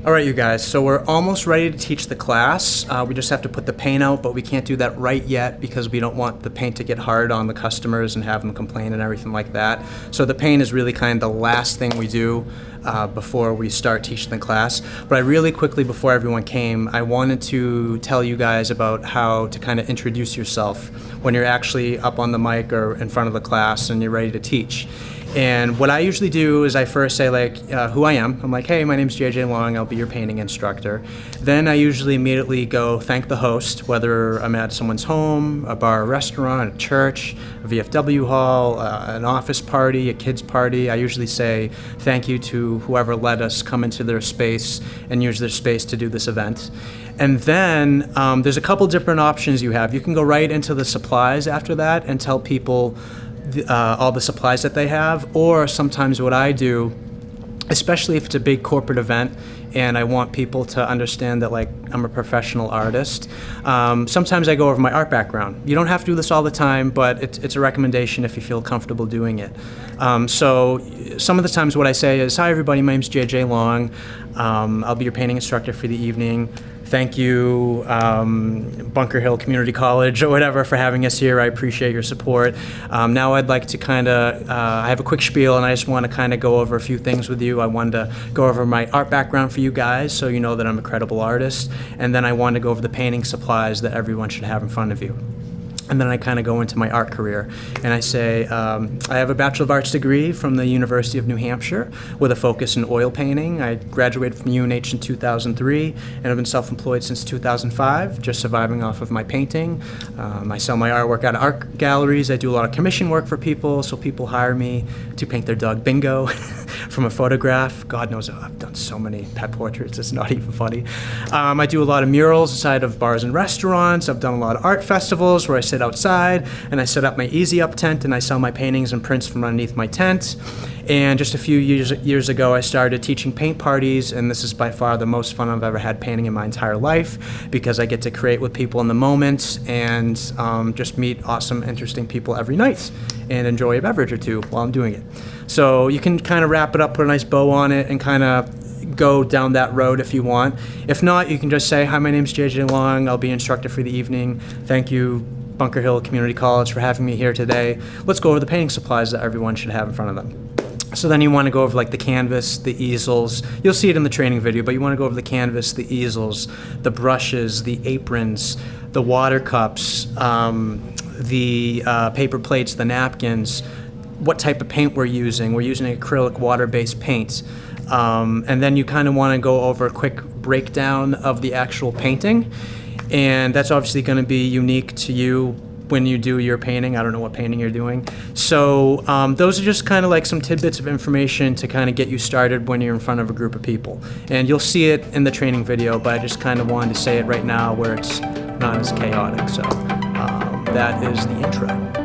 All right, you guys, so we're almost ready to teach the class. We just have to put the paint out, but we can't do that right yet because we don't want the paint to get hard on the customers and have them complain and everything like that. So the paint is really kind of the last thing we do before we start teaching the class. But I really quickly, before everyone came, I wanted to tell you guys about how to kind of introduce yourself when you're actually up on the mic or in front of the class and you're ready to teach. And what I usually do is I first say who I am. I'm like, hey, my name's JJ Long, I'll be your painting instructor. Then I usually immediately go thank the host, whether I'm at someone's home, a bar, a restaurant, a church, a VFW hall, an office party, a kid's party. I usually say thank you to whoever let us come into their space and use their space to do this event. And then there's a couple different options you have. You can go right into the supplies after that and tell people all the supplies that they have, or sometimes what I do, especially if it's a big corporate event and I want people to understand that I'm a professional artist, sometimes I go over my art background. You don't have to do this all the time, but it's a recommendation if you feel comfortable doing it. So some of the times what I say is, hi everybody, my name's JJ Long. I'll be your painting instructor for the evening. Thank you, Bunker Hill Community College or whatever, for having us here. I appreciate your support. Now I'd like to I have a quick spiel and I just want to kind of go over a few things with you. I wanted to go over my art background for you guys so you know that I'm a credible artist. And then I want to go over the painting supplies that everyone should have in front of you. And then I kind of go into my art career and I say, I have a Bachelor of Arts degree from the University of New Hampshire with a focus in oil painting. I graduated from UNH in 2003 and have been self-employed since 2005, just surviving off of my painting. I sell my artwork at art galleries. I do a lot of commission work for people, so people hire me to paint their dog Bingo from a photograph. God knows I've done so many pet portraits, it's not even funny. I do a lot of murals inside of bars and restaurants. I've done a lot of art festivals where I sit outside and I set up my Easy Up tent and I sell my paintings and prints from underneath my tent. And just a few years ago I started teaching paint parties, and this is by far the most fun I've ever had painting in my entire life because I get to create with people in the moment and just meet awesome, interesting people every night and enjoy a beverage or two while I'm doing it. So you can kind of wrap it up, put a nice bow on it, and kind of go down that road if you want. If not, you can just say, hi, my name's JJ Long, I'll be instructor for the evening. Thank you, Bunker Hill Community College, for having me here today. Let's go over the painting supplies that everyone should have in front of them. So then you want to go over the canvas, the easels. You'll see it in the training video, but you want to go over the canvas, the easels, the brushes, the aprons, the water cups, the paper plates, the napkins, what type of paint we're using. We're using acrylic water-based paint. And then you kind of want to go over a quick breakdown of the actual painting. And that's obviously going to be unique to you when you do your painting. I don't know what painting you're doing. So those are just kind of some tidbits of information to kind of get you started when you're in front of a group of people. And you'll see it in the training video, but I just kind of wanted to say it right now where it's not as chaotic. So that is the intro.